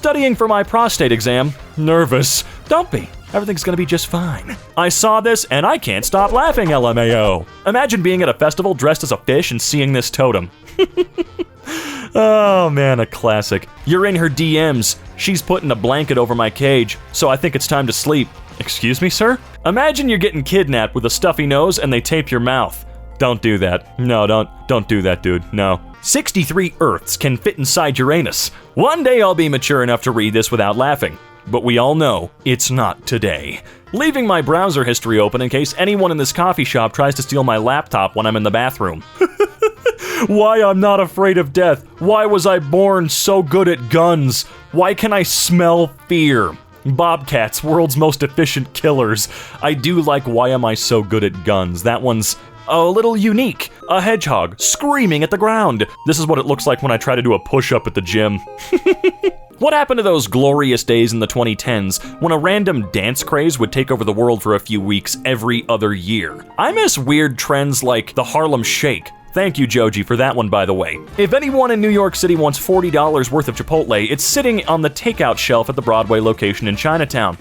Studying for my prostate exam. Nervous. Don't be. Everything's gonna be just fine. I saw this and I can't stop laughing, LMAO. Imagine being at a festival dressed as a fish and seeing this totem. Oh man, a classic. You're in her DMs. She's putting a blanket over my cage, so I think it's time to sleep. Excuse me, sir? Imagine you're getting kidnapped with a stuffy nose and they tape your mouth. Don't do that. No, don't do that, dude. No. 63 Earths can fit inside Uranus. One day I'll be mature enough to read this without laughing. But we all know it's not today. Leaving my browser history open in case anyone in this coffee shop tries to steal my laptop when I'm in the bathroom. Why I'm not afraid of death? Why was I born so good at guns? Why can I smell fear? Bobcats, world's most efficient killers. I do like why am I so good at guns. That one's a little unique. A hedgehog screaming at the ground. This is what it looks like when I try to do a push-up at the gym. What happened to those glorious days in the 2010s when a random dance craze would take over the world for a few weeks every other year? I miss weird trends like the Harlem Shake. Thank you, Joji, for that one, by the way. If anyone in New York City wants $40 worth of Chipotle, it's sitting on the takeout shelf at the Broadway location in Chinatown.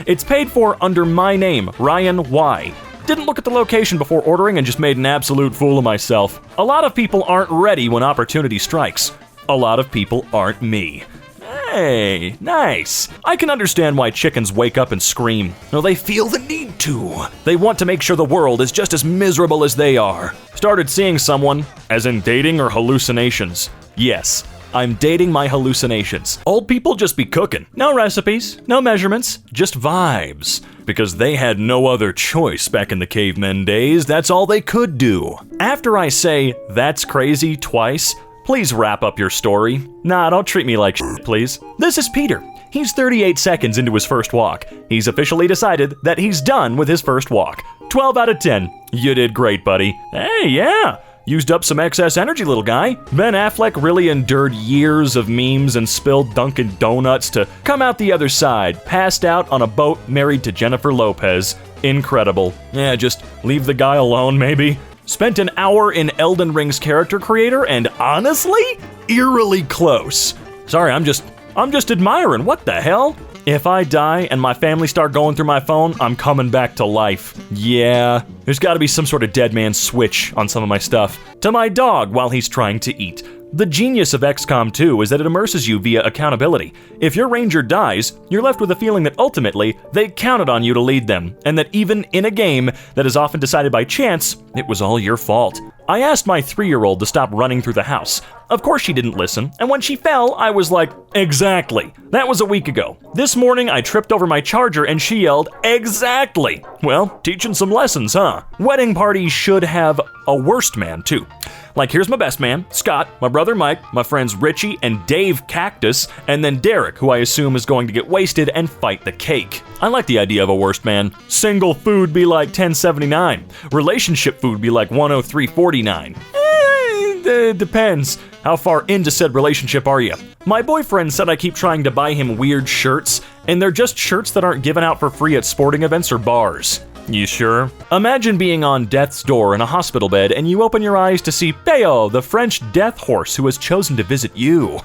It's paid for under my name, Ryan Y. Didn't look at the location before ordering and just made an absolute fool of myself. A lot of people aren't ready when opportunity strikes. A lot of people aren't me. Hey, nice. I can understand why chickens wake up and scream. No, they feel the need to. They want to make sure the world is just as miserable as they are. Started seeing someone, as in dating or hallucinations. Yes, I'm dating my hallucinations. Old people just be cooking. No recipes, no measurements, just vibes. Because they had no other choice back in the cavemen days, that's all they could do. After I say, that's crazy, twice, please wrap up your story. Nah, don't treat me like shit, please. This is Peter. He's 38 seconds into his first walk. He's officially decided that he's done with his first walk. 12 out of 10. You did great, buddy. Hey, yeah. Used up some excess energy, little guy. Ben Affleck really endured years of memes and spilled Dunkin' Donuts to come out the other side, passed out on a boat married to Jennifer Lopez. Incredible. Yeah, just leave the guy alone, maybe. Spent an hour in Elden Ring's character creator, and honestly, eerily close. Sorry, I'm just admiring. What the hell? If I die and my family start going through my phone, I'm coming back to life. Yeah, there's gotta be some sort of dead man switch on some of my stuff. To my dog while he's trying to eat. The genius of XCOM 2 is that it immerses you via accountability. If your ranger dies, you're left with a feeling that ultimately they counted on you to lead them, and that even in a game that is often decided by chance, it was all your fault. I asked my 3-year-old to stop running through the house. Of course she didn't listen, and when she fell, I was like, exactly. That was a week ago. This morning I tripped over my charger and she yelled, exactly. Well, teaching some lessons, huh? Wedding parties should have a worst man too. Like, here's my best man, Scott, my brother Mike, my friends Richie and Dave Cactus, and then Derek, who I assume is going to get wasted and fight the cake. I like the idea of a worst man. Single food be like $10.79. Relationship food be like $103.49. Depends. How far into said relationship are you? My boyfriend said I keep trying to buy him weird shirts, and they're just shirts that aren't given out for free at sporting events or bars. You sure? Imagine being on death's door in a hospital bed and you open your eyes to see Peo, the French death horse who has chosen to visit you.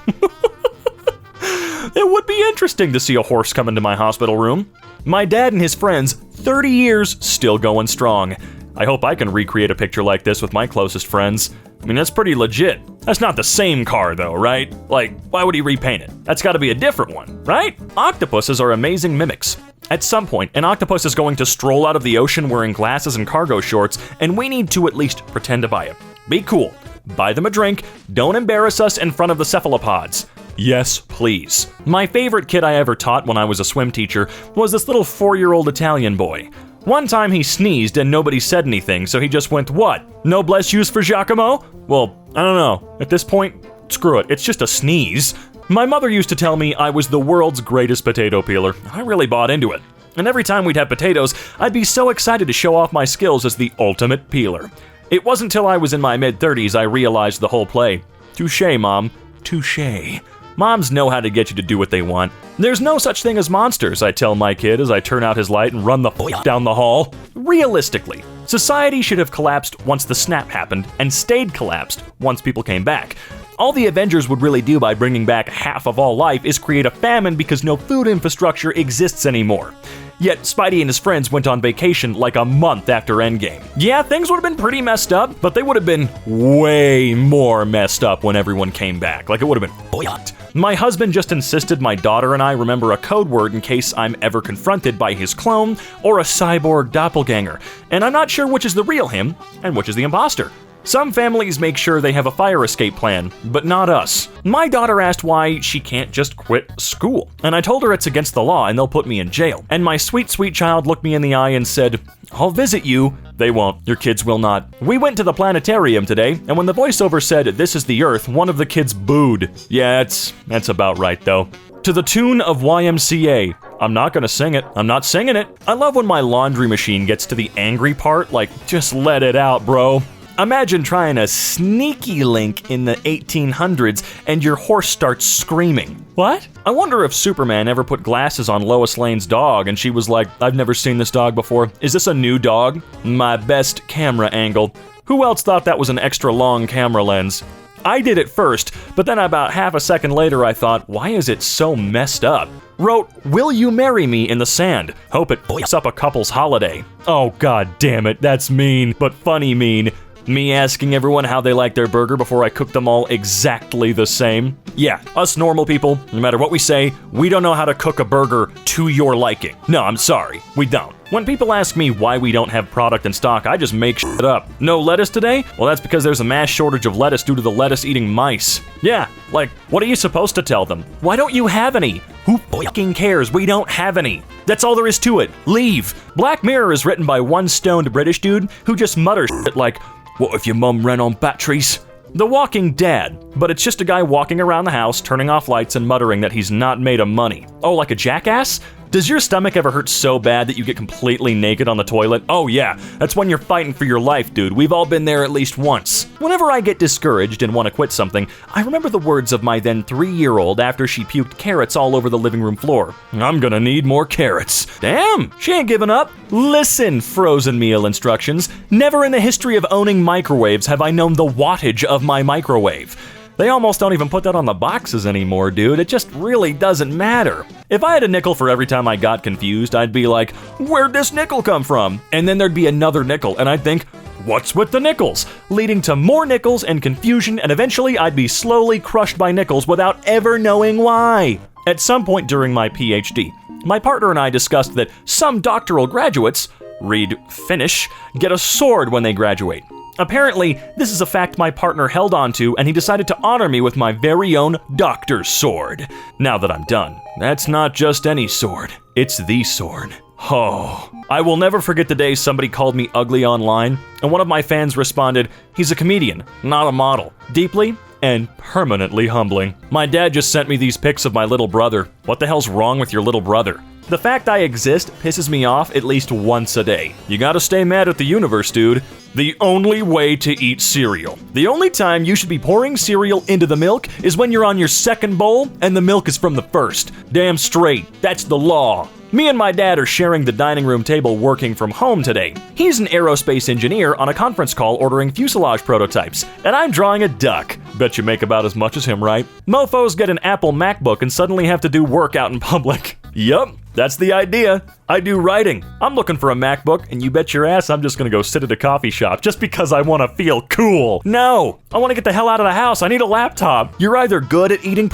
It would be interesting to see a horse come into my hospital room. My dad and his friends, 30 years, still going strong. I hope I can recreate a picture like this with my closest friends. I mean, that's pretty legit. That's not the same car though, right? Like, why would he repaint it? That's gotta be a different one, right? Octopuses are amazing mimics. At some point, an octopus is going to stroll out of the ocean wearing glasses and cargo shorts, and we need to at least pretend to buy it. Be cool. Buy them a drink. Don't embarrass us in front of the cephalopods. Yes, please. My favorite kid I ever taught when I was a swim teacher was this little 4-year-old Italian boy. One time he sneezed and nobody said anything, so he just went, what? No bless yous for Giacomo? Well, I don't know. At this point, screw it. It's just a sneeze. My mother used to tell me I was the world's greatest potato peeler. I really bought into it. And every time we'd have potatoes, I'd be so excited to show off my skills as the ultimate peeler. It wasn't till I was in my mid-30s I realized the whole play. Touché, Mom. Touché. Moms know how to get you to do what they want. There's no such thing as monsters, I tell my kid as I turn out his light and run the down the hall. Realistically, society should have collapsed once the snap happened and stayed collapsed once people came back. All the Avengers would really do by bringing back half of all life is create a famine because no food infrastructure exists anymore. Yet Spidey and his friends went on vacation like a month after Endgame. Yeah, things would have been pretty messed up, but they would have been way more messed up when everyone came back. Like, it would have been buoyant. My husband just insisted my daughter and I remember a code word in case I'm ever confronted by his clone or a cyborg doppelganger, and I'm not sure which is the real him and which is the imposter. Some families make sure they have a fire escape plan, but not us. My daughter asked why she can't just quit school, and I told her it's against the law and they'll put me in jail. And my sweet, sweet child looked me in the eye and said, "I'll visit you." They won't. Your kids will not. We went to the planetarium today, and when the voiceover said, "This is the Earth," one of the kids booed. Yeah, that's about right though. To the tune of YMCA. I'm not gonna sing it. I'm not singing it. I love when my laundry machine gets to the angry part, like, just let it out, bro. Imagine trying a sneaky link in the 1800s and your horse starts screaming. What? I wonder if Superman ever put glasses on Lois Lane's dog and she was like, "I've never seen this dog before. Is this a new dog?" My best camera angle. Who else thought that was an extra long camera lens? I did it first, but then about half a second later I thought, why is it so messed up? Wrote, "Will you marry me?" in the sand. Hope it buoys up a couple's holiday. Oh god damn it, that's mean, but funny mean. Me asking everyone how they like their burger before I cook them all exactly the same. Yeah, us normal people, no matter what we say, we don't know how to cook a burger to your liking. No, I'm sorry, we don't. When people ask me why we don't have product in stock, I just make shit up. No lettuce today? Well, that's because there's a mass shortage of lettuce due to the lettuce-eating mice. Yeah, like, what are you supposed to tell them? Why don't you have any? Who fucking cares? We don't have any. That's all there is to it. Leave. Black Mirror is written by one stoned British dude who just mutters shit like, "What if your mum ran on batteries?" The Walking Dead, but it's just a guy walking around the house, turning off lights and muttering that he's not made of money. Oh, like a jackass? Does your stomach ever hurt so bad that you get completely naked on the toilet? Oh yeah, that's when you're fighting for your life, dude. We've all been there at least once. Whenever I get discouraged and want to quit something, I remember the words of my then 3-year-old after she puked carrots all over the living room floor. "I'm gonna need more carrots." Damn, she ain't giving up. Listen, frozen meal instructions. Never in the history of owning microwaves have I known the wattage of my microwave. They almost don't even put that on the boxes anymore, dude. It just really doesn't matter. If I had a nickel for every time I got confused, I'd be like, "Where'd this nickel come from?" And then there'd be another nickel, and I'd think, "What's with the nickels?" Leading to more nickels and confusion, and eventually I'd be slowly crushed by nickels without ever knowing why. At some point during my PhD, my partner and I discussed that some doctoral graduates, read Finnish, get a sword when they graduate. Apparently, this is a fact my partner held onto, and he decided to honor me with my very own doctor's sword. Now that I'm done, that's not just any sword, it's the sword. Oh, I will never forget the day somebody called me ugly online, and one of my fans responded, "He's a comedian, not a model." Deeply and permanently humbling. My dad just sent me these pics of my little brother. What the hell's wrong with your little brother? The fact I exist pisses me off at least once a day. You gotta stay mad at the universe, dude. The only way to eat cereal. The only time you should be pouring cereal into the milk is when you're on your second bowl and the milk is from the first. Damn straight, that's the law. Me and my dad are sharing the dining room table working from home today. He's an aerospace engineer on a conference call ordering fuselage prototypes, and I'm drawing a duck. Bet you make about as much as him, right? Mofos get an Apple MacBook and suddenly have to do work out in public. Yup, that's the idea. I do writing. I'm looking for a MacBook, and you bet your ass I'm just gonna go sit at a coffee shop just because I want to feel cool. No, I want to get the hell out of the house. I need a laptop. You're either good at eating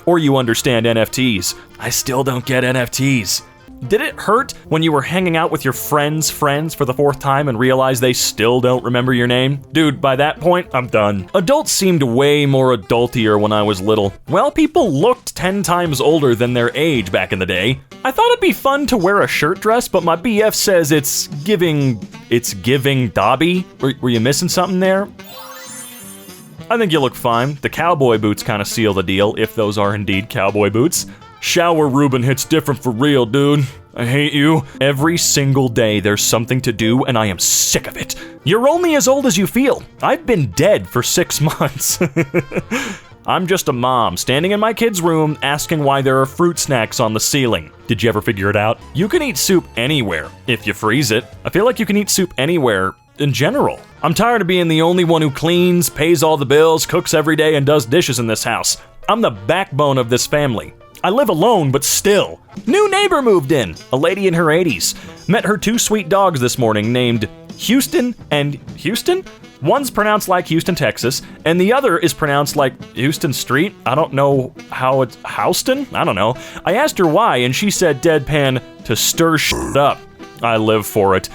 or you understand NFTs. I still don't get NFTs. Did it hurt when you were hanging out with your friends' friends for the 4th time and realized they still don't remember your name? Dude, by that point, I'm done. Adults seemed way more adultier when I was little. Well, people looked 10 times older than their age back in the day. I thought it'd be fun to wear a shirt dress, but my BF says it's giving Dobby. Were you missing something there? I think you look fine. The cowboy boots kind of seal the deal, if those are indeed cowboy boots. Shower Reuben hits different for real, dude. I hate you. Every single day there's something to do, and I am sick of it. You're only as old as you feel. I've been dead for 6 months. I'm just a mom standing in my kid's room asking why there are fruit snacks on the ceiling. Did you ever figure it out? You can eat soup anywhere if you freeze it. I feel like you can eat soup anywhere in general. I'm tired of being the only one who cleans, pays all the bills, cooks every day, and does dishes in this house. I'm the backbone of this family. I live alone, but still. New neighbor moved in, a lady in her 80s. Met her 2 sweet dogs this morning named Houston and Houston? One's pronounced like Houston, Texas, and the other is pronounced like Houston Street. I don't know how it's Houston? I don't know. I asked her why, and she said deadpan, to stir shit up. I live for it.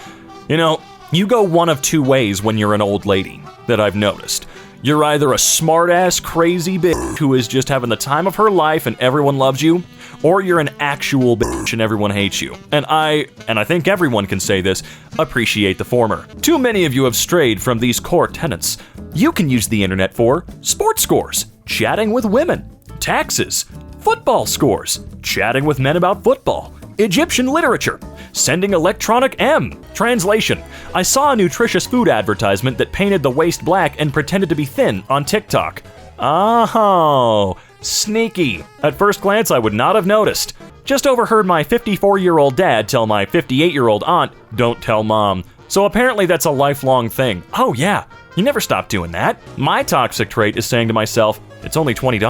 You know, you go one of 2 ways when you're an old lady, that I've noticed. You're either a smart-ass crazy bitch who is just having the time of her life and everyone loves you, or you're an actual bitch and everyone hates you. And I think everyone can say this, appreciate the former. Too many of you have strayed from these core tenets. You can use the internet for sports scores, chatting with women, taxes, football scores, chatting with men about football, Egyptian literature, sending electronic M. Translation: I saw a nutritious food advertisement that painted the waist black and pretended to be thin on TikTok. Oh, sneaky. At first glance, I would not have noticed. Just overheard my 54-year-old dad tell my 58-year-old aunt, don't tell mom. So apparently that's a lifelong thing. Oh yeah, you never stop doing that. My toxic trait is saying to myself, it's only $20,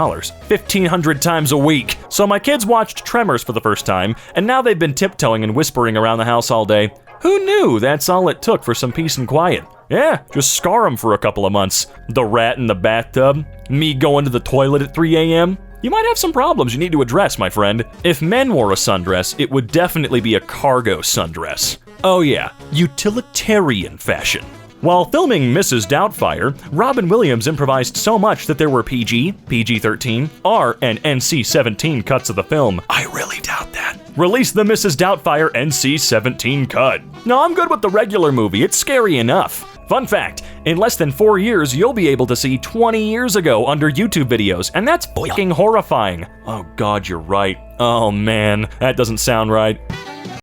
1,500 times a week. So my kids watched Tremors for the first time, and now they've been tiptoeing and whispering around the house all day. Who knew that's all it took for some peace and quiet? Yeah, just scar them for a couple of months. The rat in the bathtub, me going to the toilet at 3 a.m. You might have some problems you need to address, my friend. If men wore a sundress, it would definitely be a cargo sundress. Oh yeah, utilitarian fashion. While filming Mrs. Doubtfire, Robin Williams improvised so much that there were PG, PG-13, R, and NC-17 cuts of the film. I really doubt that. Release the Mrs. Doubtfire NC-17 cut. No, I'm good with the regular movie, it's scary enough. Fun fact, in less than 4 years, you'll be able to see 20 years ago under YouTube videos, and that's fucking horrifying. Oh god, you're right. Oh man, that doesn't sound right.